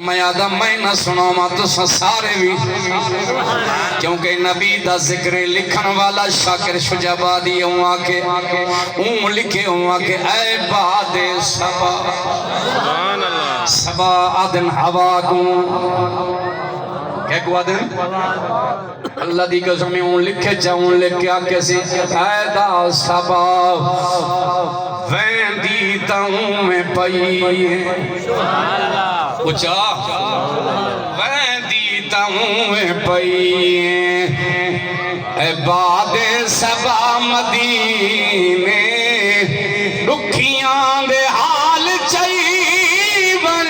میں آدم میں نہ سنو ماں تو سارے بھی کیونکہ نبی دا ذکر لکھن والا شاکر شجابادی ہوں آکے لکھے ہوں آکے اے باد سبا سبا آدن ہوا کو کیا کو آدن اللہ دی قسمی ہوں لکھے چاہوں لکھے آکے سی اے دا سبا وین دیتا ہوں میں پئی اچھا وین دیتا ہوں میں پئی اے باد سبا مدینے رکھیاں دے حال چاہیون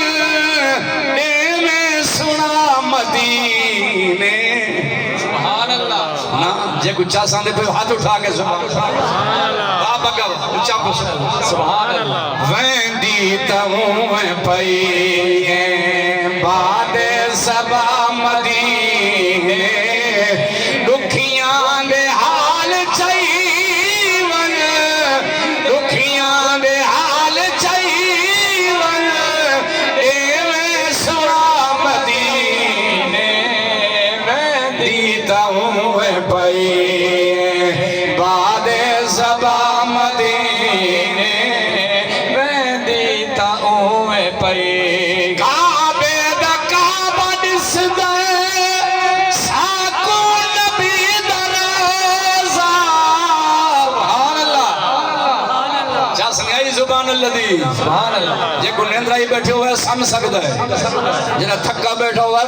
اے میں سنا مدینے سبحان اللہ نا جے کچھ چاہ دے پہ ہاتھ اٹھا کے سبحان اللہ بابا کا اچھا سبحان اللہ وین دیتا ہوں میں پئی باد سبا مدینے رکھیاں دے حال چاہیون رکھیاں دے حال چاہیون اے میں سنا مدینے میں دیتا ہوں میں پئی باد سبا مدینے میں دیتا ہوں میں پئی سبحان اللہ جے کو نیندرائی بیٹھے ہوئے سن سکتا ہے جنہیں تھکا بیٹھا ہوا ہے